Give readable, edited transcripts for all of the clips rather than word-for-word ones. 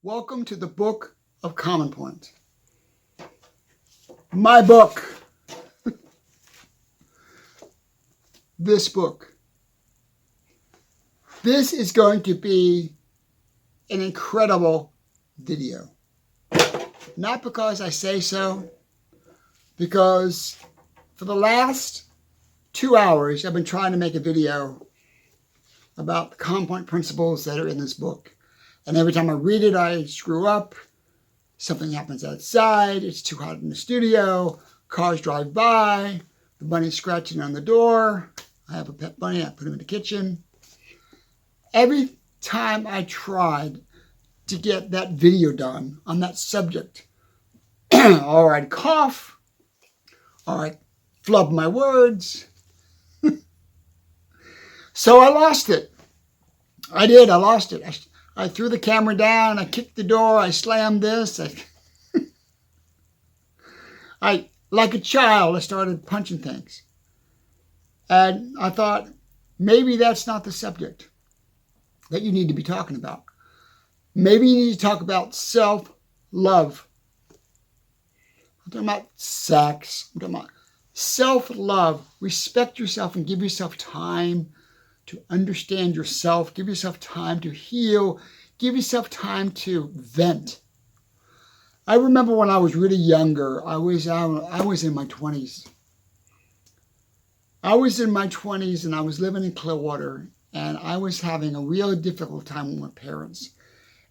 Welcome to the Book of Common Point. My book. This book. This is going to be an incredible video. Not because I say so, because for the last 2 hours I've been trying to make a video about the common point principles that are in this book. And every time I read it, I screw up. Something happens outside. It's too hot in the studio. Cars drive by. The bunny's scratching on the door. I have a pet bunny. I put him in the kitchen. Every time I tried to get that video done on that subject, or I'd cough, or I'd flub my words. So I lost it. I did. I lost it. I threw the camera down, I kicked the door, I slammed this. I like a child, I started punching things. And I thought, maybe that's not the subject that you need to be talking about. Maybe you need to talk about self-love. I'm talking about sex. I'm talking about self-love. Respect yourself and give yourself time to understand yourself, give yourself time to heal, give yourself time to vent. I remember when I was really younger, I was in my 20s. I was in my 20s and I was living in Clearwater, and I was having a real difficult time with my parents.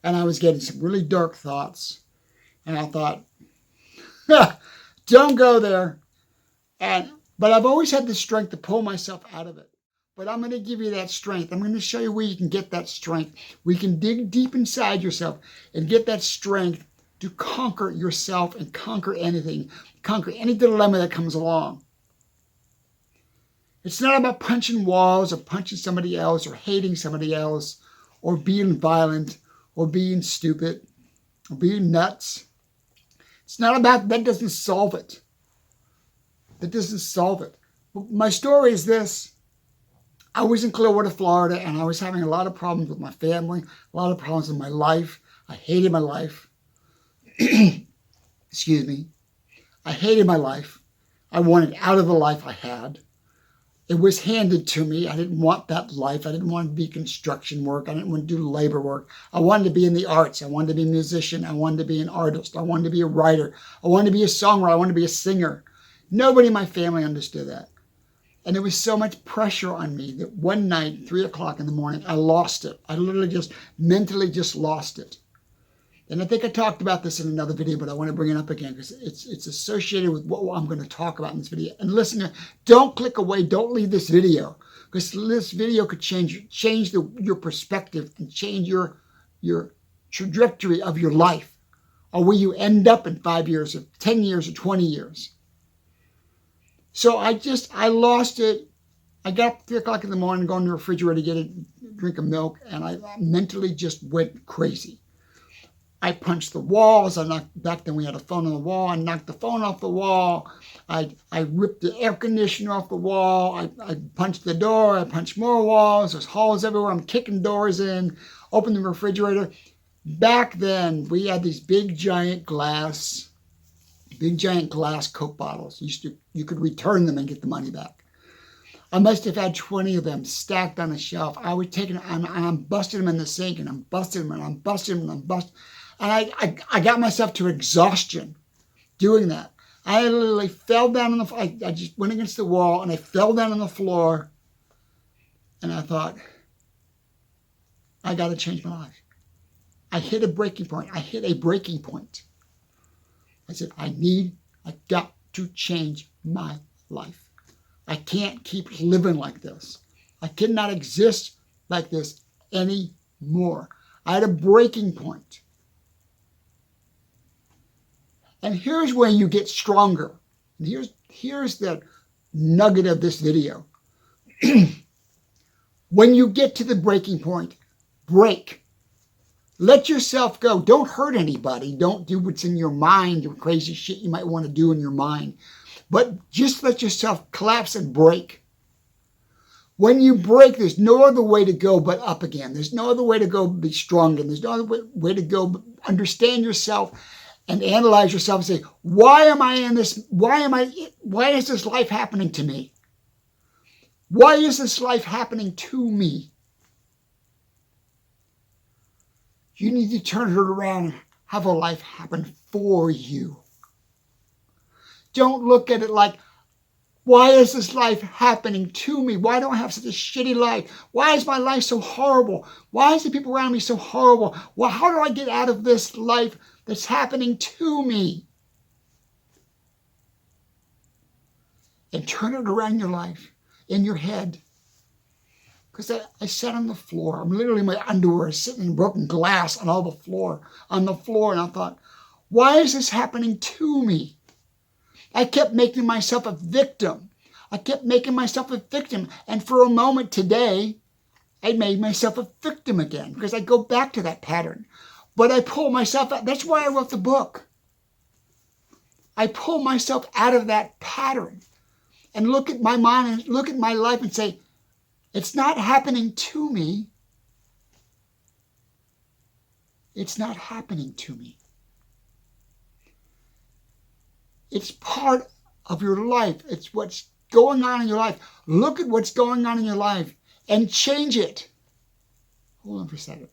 And I was getting some really dark thoughts. And I thought, don't go there. But I've always had the strength to pull myself out of it. But I'm going to give you that strength. I'm going to show you where you can get that strength. We can dig deep inside yourself and get that strength to conquer yourself and conquer anything, conquer any dilemma that comes along. It's not about punching walls or punching somebody else or hating somebody else or being violent or being stupid or being nuts. It's not about that. Doesn't solve it. That doesn't solve it. My story is this. I was in Clearwater, Florida, and I was having a lot of problems with my family, a lot of problems in my life. I hated my life. Excuse me. I hated my life. I wanted out of the life I had. It was handed to me. I didn't want that life. I didn't want to be construction work. I didn't want to do labor work. I wanted to be in the arts. I wanted to be a musician. I wanted to be an artist. I wanted to be a writer. I wanted to be a songwriter. I wanted to be a singer. Nobody in my family understood that. And there was so much pressure on me that one night, 3 o'clock in the morning, I lost it. I literally just mentally lost it. And I think I talked about this in another video, but I want to bring it up again because it's associated with what I'm going to talk about in this video. And listen, don't click away. Don't leave this video, because this video could change your perspective and change your trajectory of your life, or where you end up in 5 years or 10 years or 20 years. So I lost it. I got up 3 o'clock in the morning, going to the refrigerator to get a drink of milk, and I mentally just went crazy. I punched the walls. Back then we had a phone on the wall. I knocked the phone off the wall. I ripped the air conditioner off the wall. I punched the door. I punched more walls. There's holes everywhere. I'm kicking doors in. Opened the refrigerator. Back then we had these big giant glass Coke bottles. You could return them and get the money back. I must have had 20 of them stacked on a shelf. I would take them and I'm busting them in the sink, and I'm busting them and I'm busting them and I'm busting. And I got myself to exhaustion doing that. I literally fell down on the floor. I just went against the wall and I fell down on the floor. And I thought, I got to change my life. I hit a breaking point. I said, I got to change my life. I can't keep living like this. I cannot exist like this anymore. I had a breaking point. And here's where you get stronger. And here's the nugget of this video. When you get to the breaking point, break. Let yourself go. Don't hurt anybody. Don't do what's in your mind, your crazy shit you might want to do in your mind. But just let yourself collapse and break. When you break, there's no other way to go but up again. There's no other way to go but be strong again. There's no other way to go but understand yourself and analyze yourself and say, why am I in this? Why is this life happening to me? Why is this life happening to me? You need to turn it around and have a life happen for you. Don't look at it like, why is this life happening to me? Why do I have such a shitty life? Why is my life so horrible? Why is the people around me so horrible? Well, how do I get out of this life that's happening to me? And turn it around your life, in your head. Because I sat on the floor. I'm literally, my underwear is sitting in broken glass on the floor. And I thought, why is this happening to me? I kept making myself a victim. And for a moment today, I made myself a victim again because I go back to that pattern. But I pull myself out. That's why I wrote the book. I pull myself out of that pattern and look at my mind and look at my life and say, it's not happening to me. It's not happening to me. It's part of your life. It's what's going on in your life. Look at what's going on in your life and change it. Hold on for a second.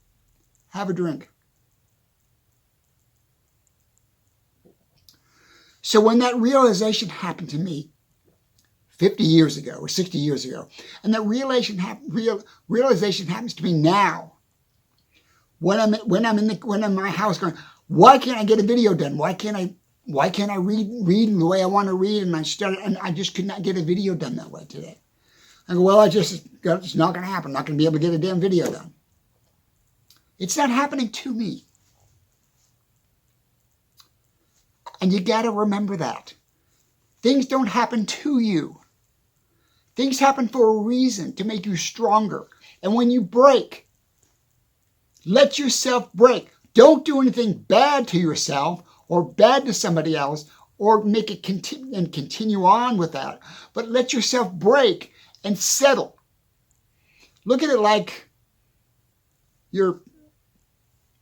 Have a drink. So when that realization happened to me 50 years ago or 60 years ago, and that realization happens to me now, when I'm in my house going, why can't I get a video done? Why can't I read the way I want to read? And I just could not get a video done that way today. I go, well, it's not going to happen. I'm not going to be able to get a damn video done. It's not happening to me. And you got to remember that. Things don't happen to you. Things happen for a reason, to make you stronger. And when you break, let yourself break. Don't do anything bad to yourself or bad to somebody else or make it continue on with that. But let yourself break and settle. Look at it like you're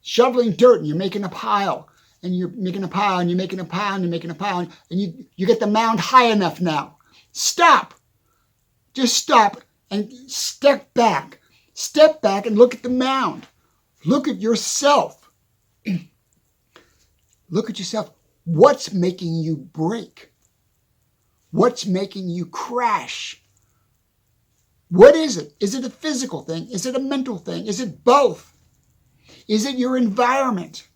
shoveling dirt and you're making a pile. And you're making a pile and you're making a pile and you're making a pile. And you get the mound high enough now. Stop. Just stop and step back. Step back and look at the mound. Look at yourself. Look at yourself. What's making you break? What's making you crash? What is it? Is it a physical thing? Is it a mental thing? Is it both? Is it your environment?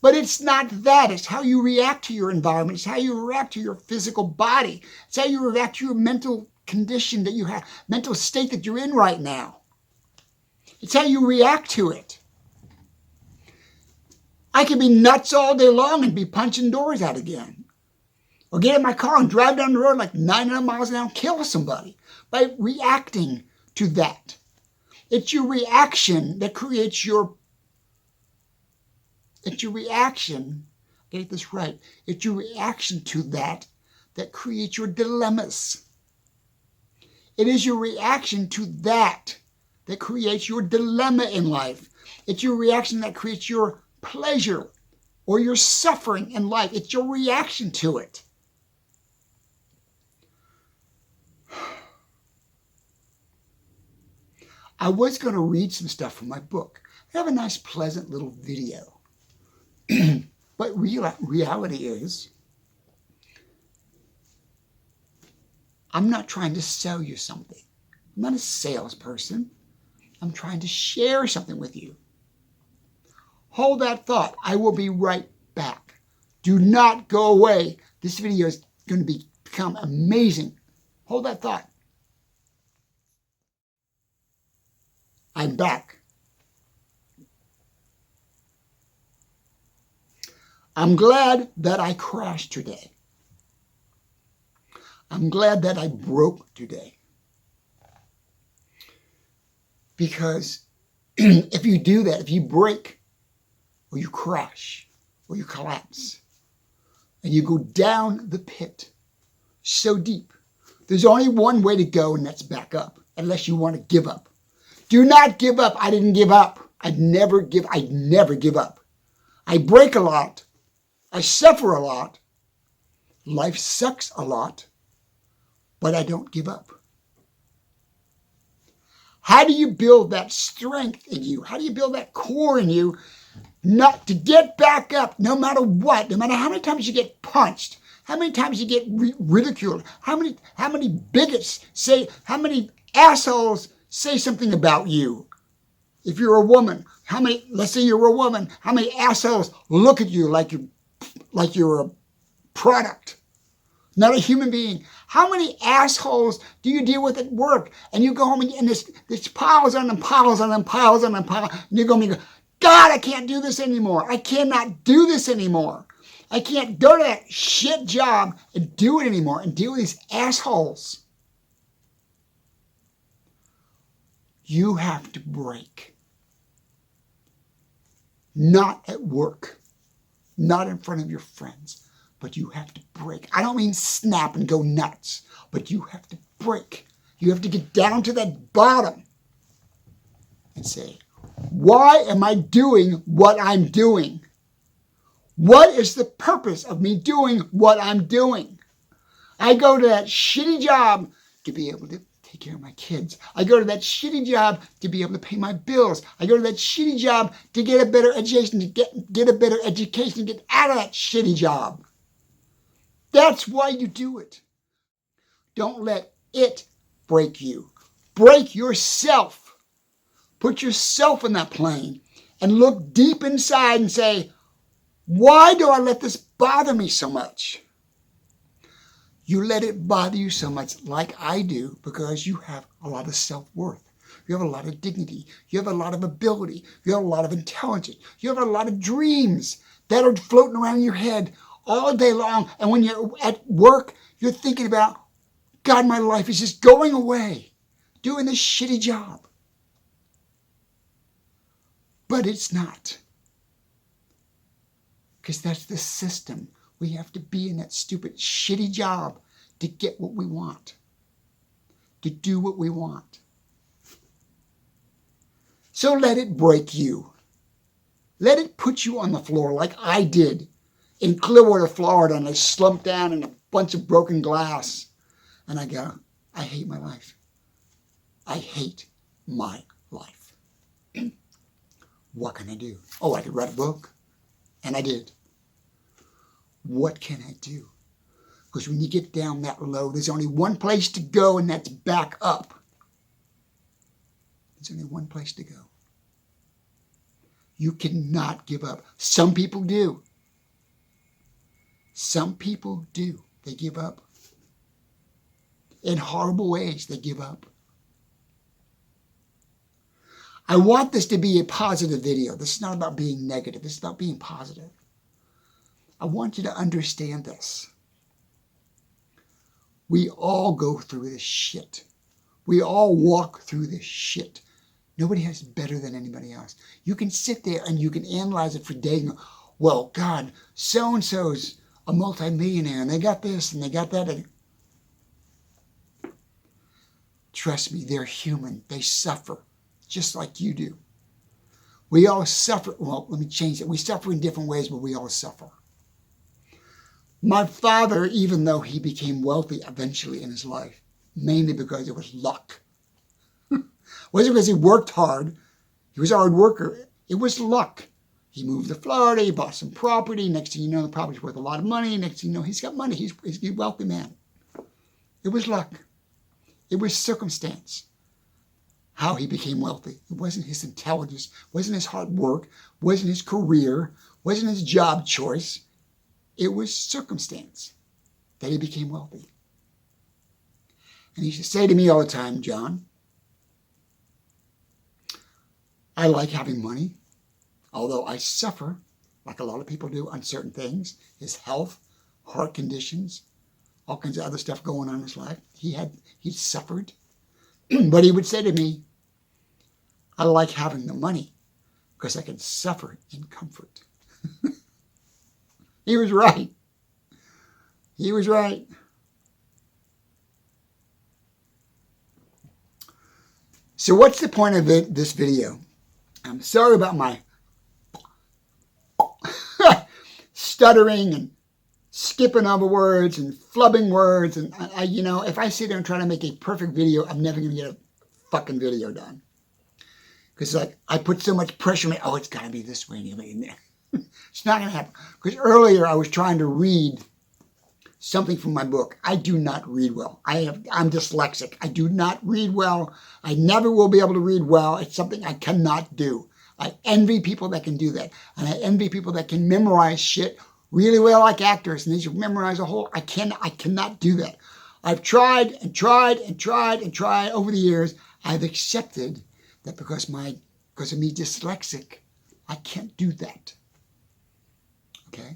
But it's not that. It's how you react to your environment. It's how you react to your physical body. It's how you react to your mental condition that you have, mental state that you're in right now. It's how you react to it. I could be nuts all day long and be punching doors out again. Or get in my car and drive down the road like 900 miles an hour and kill somebody by reacting to that. It's your reaction that creates your... It's your reaction, get this right, it's your reaction to that creates your dilemmas. It is your reaction to that creates your dilemma in life. It's your reaction that creates your pleasure or your suffering in life. It's your reaction to it. I was going to read some stuff from my book. I have a nice, pleasant little video. But reality is, I'm not trying to sell you something. I'm not a salesperson. I'm trying to share something with you. Hold that thought. I will be right back. Do not go away. This video is going to become amazing. Hold that thought. I'm back. I'm glad that I crashed today. I'm glad that I broke today. Because if you do that, if you break, or you crash, or you collapse, and you go down the pit so deep, there's only one way to go, and that's back up. unless you want to give up. Do not give up. I didn't give up. I'd never give up. I break a lot. I suffer a lot. Life sucks a lot, but I don't give up. How do you build that strength in you? How do you build that core in you not to get back up no matter what, no matter how many times you get punched, how many times you get ridiculed, how many bigots say, how many assholes say something about you? If you're a woman, let's say you're a woman, how many assholes look at you like you're a product, not a human being? How many assholes do you deal with at work? And you go home and this piles on them, piles on them, piles on them, piles, and you go home and you go, God, I can't do this anymore. I cannot do this anymore. I can't go to that shit job and do it anymore and deal with these assholes. You have to break. Not at work, not in front of your friends, but you have to break. I don't mean snap and go nuts, but you have to break. You have to get down to that bottom and say, why am I doing what I'm doing? What is the purpose of me doing what I'm doing? I go to that shitty job to be able to take care of my kids. I go to that shitty job to be able to pay my bills. I go to that shitty job to get a better education, to get a better education, to get out of that shitty job. That's why you do it. Don't let it break you. Break yourself. Put yourself in that plane and look deep inside and say, why do I let this bother me so much? You let it bother you so much like I do because you have a lot of self-worth. You have a lot of dignity. You have a lot of ability. You have a lot of intelligence. You have a lot of dreams that are floating around in your head all day long. And when you're at work, you're thinking about, God, my life is just going away doing this shitty job. But it's not. Because that's the system. We have to be in that stupid, shitty job to get what we want. To do what we want. So let it break you. Let it put you on the floor like I did in Clearwater, Florida, and I slumped down in a bunch of broken glass. And I go, I hate my life. I hate my life. What can I do? Oh, I could write a book. And I did. What can I do? Because when you get down that low, there's only one place to go, and that's back up. There's only one place to go. You cannot give up. Some people do. Some people do. They give up. In horrible ways, they give up. I want this to be a positive video. This is not about being negative. This is about being positive. I want you to understand this. We all go through this shit. We all walk through this shit. Nobody has better than anybody else. You can sit there and you can analyze it for days and go, well, God, so-and-so's a multimillionaire and they got this and they got that. And trust me, they're human. They suffer just like you do. We all suffer. Well, let me change it. We suffer in different ways, but we all suffer. My father, even though he became wealthy eventually in his life, mainly because it was luck. It wasn't because he worked hard. He was a hard worker. It was luck. He moved to Florida. He bought some property. Next thing you know, the property's worth a lot of money. Next thing you know, he's got money. He's a wealthy man. It was luck. It was circumstance. How he became wealthy. It wasn't his intelligence. It wasn't his hard work. It wasn't his career. It wasn't his job choice. It was circumstance that he became wealthy. And he used to say to me all the time, John, I like having money, although I suffer, like a lot of people do, on certain things. His health, heart conditions, all kinds of other stuff going on in his life. He suffered. But he would say to me, I like having the money because I can suffer in comfort. He was right. He was right. So what's the point of this video? I'm sorry about my stuttering and skipping over words and flubbing words. And if I sit there and try to make a perfect video, I'm never going to get a fucking video done. Because I put so much pressure on me. Oh, it's got to be this way. It's not going to happen. Because earlier I was trying to read something from my book. I do not read well. I'm dyslexic. I do not read well. I never will be able to read well. It's something I cannot do. I envy people that can do that. And I envy people that can memorize shit really well like actors. And they should memorize a whole... I cannot do that. I've tried and tried and tried and tried over the years. I've accepted that because of me dyslexic, I can't do that. Okay?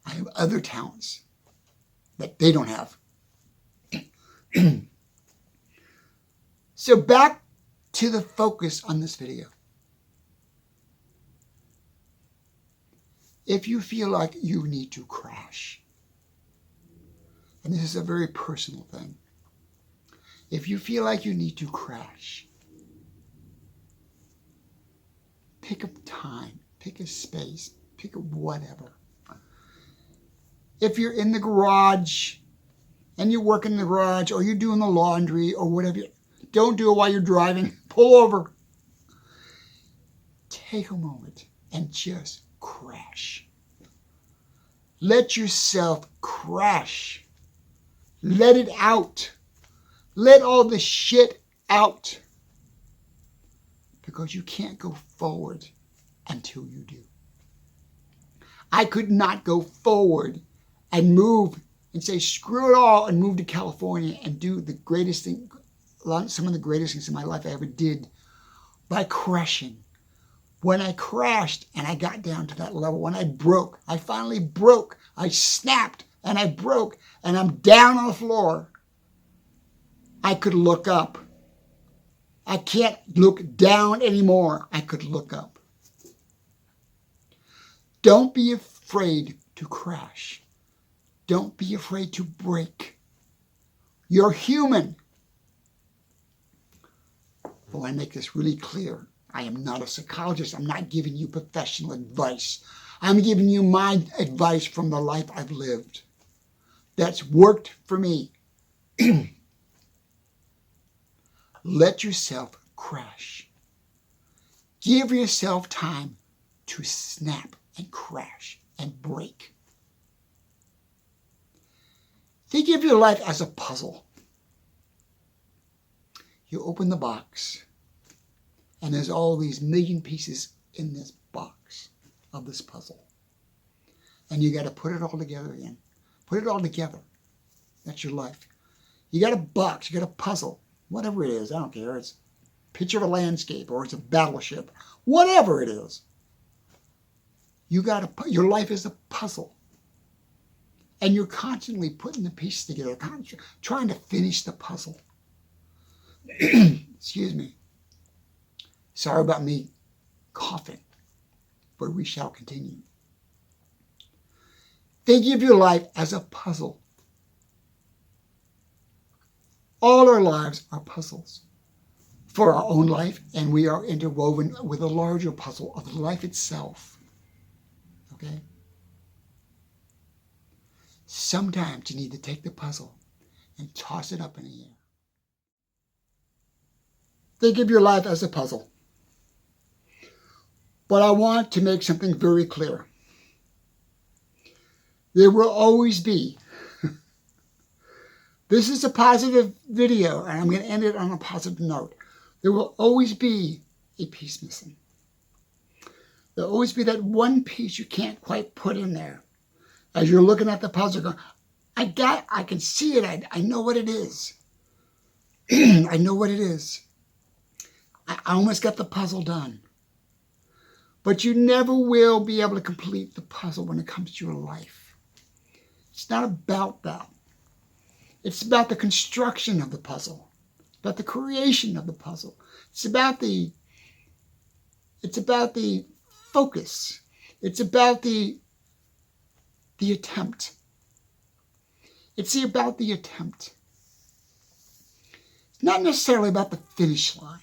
I have other talents that they don't have. So back to the focus on this video. If you feel like you need to crash, and this is a very personal thing, if you feel like you need to crash, pick a time, pick a space, pick a whatever. If you're in the garage and you work in the garage or you're doing the laundry or whatever, don't do it while you're driving. Pull over. Take a moment and just crash. Let yourself crash. Let it out. Let all the shit out. Because you can't go forward until you do. I could not go forward and move and say, screw it all, and move to California and do the greatest thing, some of the greatest things in my life I ever did by crashing. When I crashed and I got down to that level, when I finally broke, I snapped and I broke and I'm down on the floor, I could look up. I can't look down anymore. I could look up. Don't be afraid to crash. Don't be afraid to break. You're human. Well, I make this really clear. I am not a psychologist. I'm not giving you professional advice. I'm giving you my advice from the life I've lived. That's worked for me. Let yourself crash. Give yourself time to snap and crash and break. Think of your life as a puzzle. You open the box, and there's all these million pieces in this box of this puzzle. And you got to put it all together again. Put it all together. That's your life. You got a box, you got a puzzle, whatever it is, I don't care. It's a picture of a landscape or it's a battleship, whatever it is. Your life is a puzzle. And you're constantly putting the pieces together, trying to finish the puzzle. Excuse me. Sorry about me coughing, but we shall continue. Think of your life as a puzzle. All our lives are puzzles for our own life, and we are interwoven with a larger puzzle of life itself. Okay? Sometimes you need to take the puzzle and toss it up in the air. Think of your life as a puzzle. But I want to make something very clear. There will always be, this is a positive video, and I'm going to end it on a positive note. There will always be a piece missing. There will always be that one piece you can't quite put in there. As you're looking at the puzzle, going, I can see it. I know what it is. I know what it is. I almost got the puzzle done. But you never will be able to complete the puzzle when it comes to your life. It's not about that. It's about the construction of the puzzle. It's about the creation of the puzzle. It's about the focus. It's about the attempt. It's about the attempt. It's not necessarily about the finish line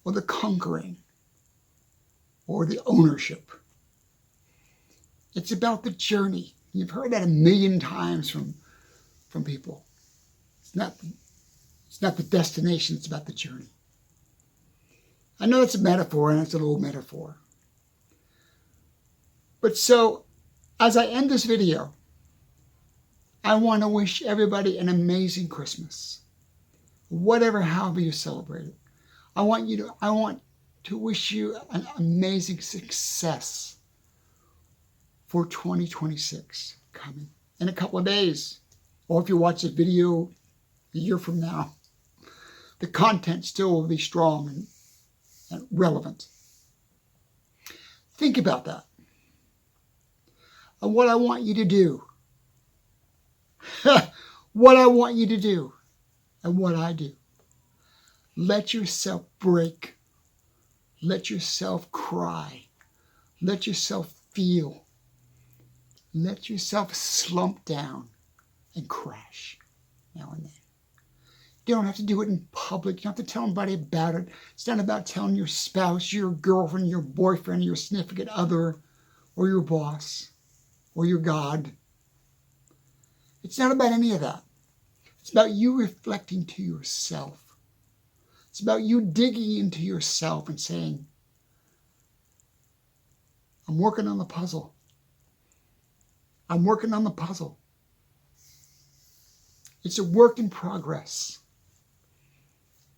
or the conquering or the ownership. It's about the journey. You've heard that a million times from people. It's not the destination, it's about the journey. I know it's a metaphor, and it's an old metaphor. But so, as I end this video, I want to wish everybody an amazing Christmas. However you celebrate it. I want to wish you an amazing success for 2026 coming in a couple of days. Or if you watch the video a year from now, the content still will be strong and relevant. Think about that. And what I want you to do, what I want you to do, and what I do. Let yourself break. Let yourself cry. Let yourself feel. Let yourself slump down and crash now and then. You don't have to do it in public. You don't have to tell anybody about it. It's not about telling your spouse, your girlfriend, your boyfriend, your significant other, or your boss, or your God. It's not about any of that. It's about you reflecting to yourself. It's about you digging into yourself and saying, I'm working on the puzzle. I'm working on the puzzle. It's a work in progress.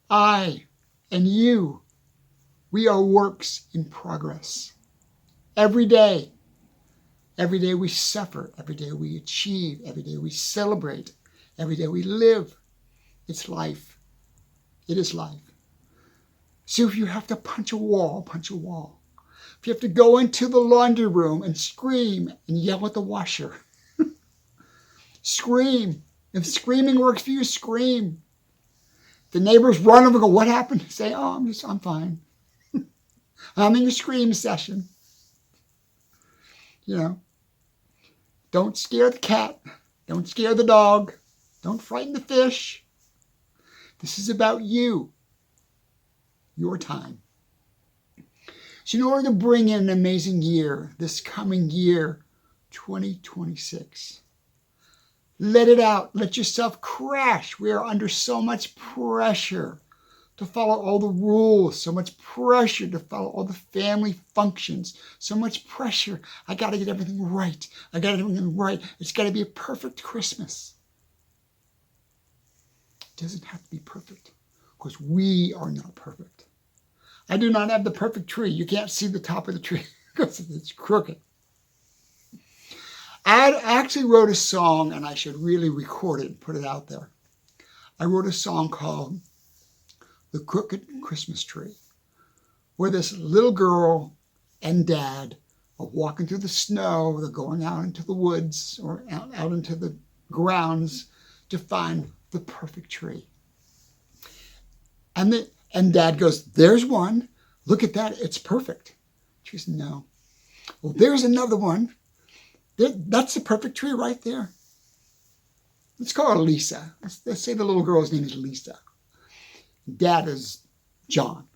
I and you, we are works in progress. Every day we suffer. Every day we achieve. Every day we celebrate. Every day we live. It's life. It is life. So if you have to punch a wall, punch a wall. If you have to go into the laundry room and scream and yell at the washer, scream. If screaming works for you, scream. The neighbors run over and go, what happened? Say, oh, I'm fine. I'm in a scream session. You know, don't scare the cat. Don't scare the dog. Don't frighten the fish. This is about you, your time. So in order to bring in an amazing year, this coming year, 2026, let it out. Let yourself crash. We are under so much pressure to follow all the rules, so much pressure to follow all the family functions, so much pressure. I got to get everything right. I got everything right. It's got to be a perfect Christmas. It doesn't have to be perfect because we are not perfect. I do not have the perfect tree. You can't see the top of the tree because it's crooked. I actually wrote a song, and I should really record it and put it out there. I wrote a song called The Crooked Christmas Tree, where this little girl and dad are walking through the snow. They're going out into the woods or out into the grounds to find the perfect tree. And dad goes, there's one. Look at that. It's perfect. She goes, no. Well, there's another one. That's the perfect tree right there. Let's call her Lisa. Let's say the little girl's name is Lisa. Dad is John.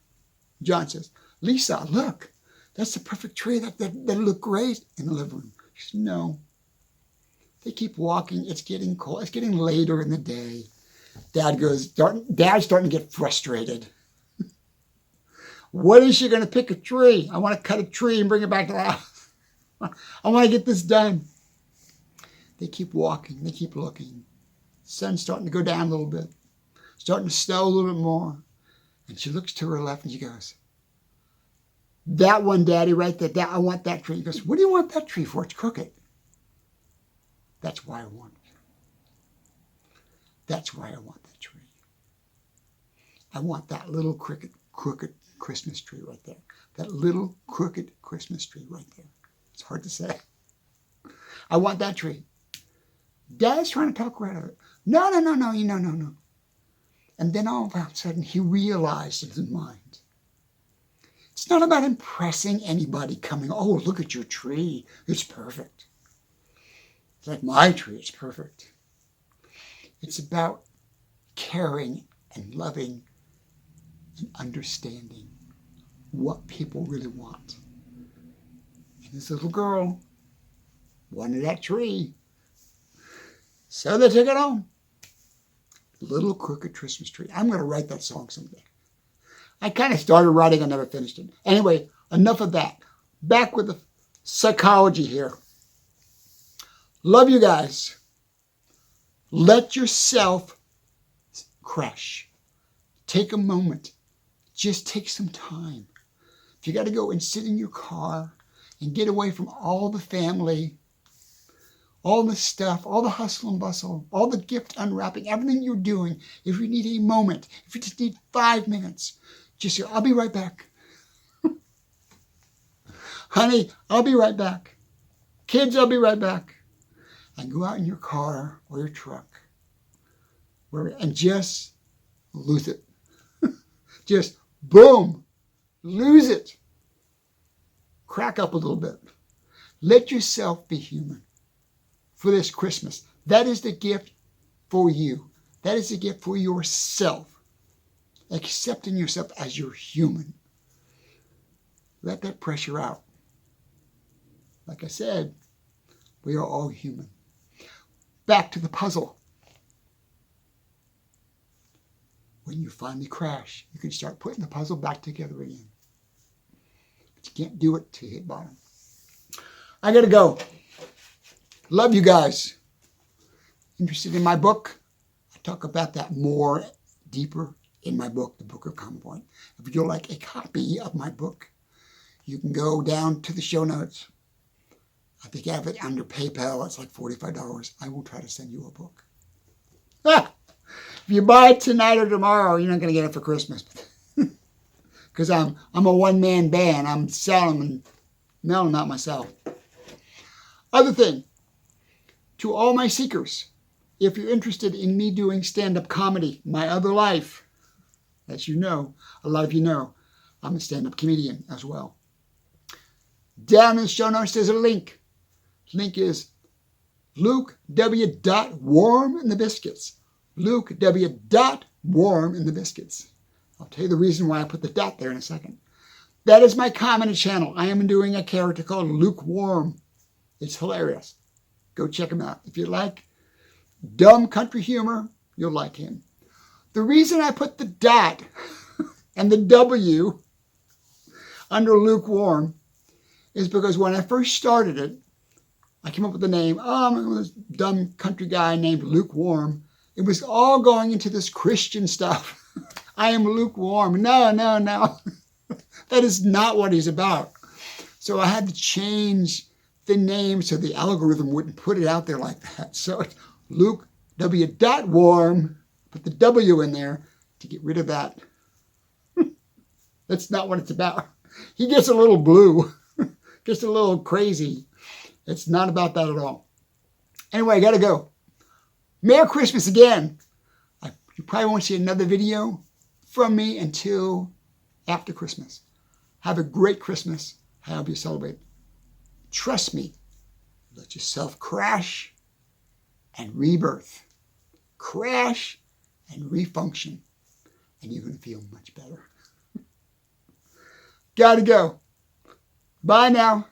John says, Lisa, look. That's the perfect tree. That look great in the living room. She says, no. They keep walking. It's getting cold. It's getting later in the day. Dad's starting to get frustrated. When is she going to pick a tree? I want to cut a tree and bring it back to the house. I want to get this done. They keep walking. They keep looking. The sun's starting to go down a little bit. Starting to snow a little bit more. And she looks to her left and she goes, that one, Daddy, right there. I want that tree. He goes, what do you want that tree for? It's crooked. That's why I want it. That's why I want that tree. I want that little crooked Christmas tree right there. That little crooked Christmas tree right there. It's hard to say. I want that tree. Dad's trying to talk right out of it. No. And then all of a sudden he realized in his mind, it's not about impressing anybody coming, oh, look at your tree. It's perfect. It's like my tree. It's perfect. It's about caring and loving and understanding what people really want. And this little girl wanted that tree, so they took it home. Little Crooked Christmas Tree. I'm going to write that song someday. I kind of started writing, I never finished it. Anyway, enough of that. Back with the psychology here. Love you guys. Let yourself crash. Take a moment. Just take some time. If you got to go and sit in your car and get away from all the family, all the stuff, all the hustle and bustle, all the gift unwrapping, everything you're doing, if you need a moment, if you just need 5 minutes, just say, I'll be right back. Honey, I'll be right back. Kids, I'll be right back. And go out in your car or your truck and just lose it. Just boom, lose it. Crack up a little bit. Let yourself be human for this Christmas. That is the gift for you. That is the gift for yourself. Accepting yourself as you're human. Let that pressure out. Like I said, we are all human. Back to the puzzle. When you finally crash, you can start putting the puzzle back together again. But you can't do it till you hit bottom. I gotta go. Love you guys. Interested in my book? I talk about that more deeper in my book, The Book of Common Point. If you'd like a copy of my book, you can go down to the show notes. I think I have it under PayPal. It's like $45. I will try to send you a book. If you buy it tonight or tomorrow, you're not going to get it for Christmas. Because I'm a one-man band. I'm selling and mailing them out myself. Other thing, to all my seekers, if you're interested in me doing stand-up comedy, my other life, as you know, a lot of you know, I'm a stand-up comedian as well. Down in the show notes, there's a link. Link is Luke W. Warm in the Biscuits. Luke W. Warm in the Biscuits. I'll tell you the reason why I put the dot there in a second. That is my comedy channel. I am doing a character called Lukewarm. It's hilarious. Go check him out. If you like dumb country humor, you'll like him. The reason I put the dot and the W under Lukewarm is because when I first started it, I came up with the name, I'm this dumb country guy named Lukewarm. It was all going into this Christian stuff. I am lukewarm. No. That is not what he's about. So I had to change the name so the algorithm wouldn't put it out there like that. So it's Luke W. Warm. Put the W in there to get rid of that. That's not what it's about. He gets a little blue. Gets a little crazy. It's not about that at all. Anyway, I got to go. Merry Christmas again. You probably won't see another video from me until after Christmas. Have a great Christmas. I hope you celebrate. Trust me. Let yourself crash and rebirth. Crash and refunction. And you're going to feel much better. Got to go. Bye now.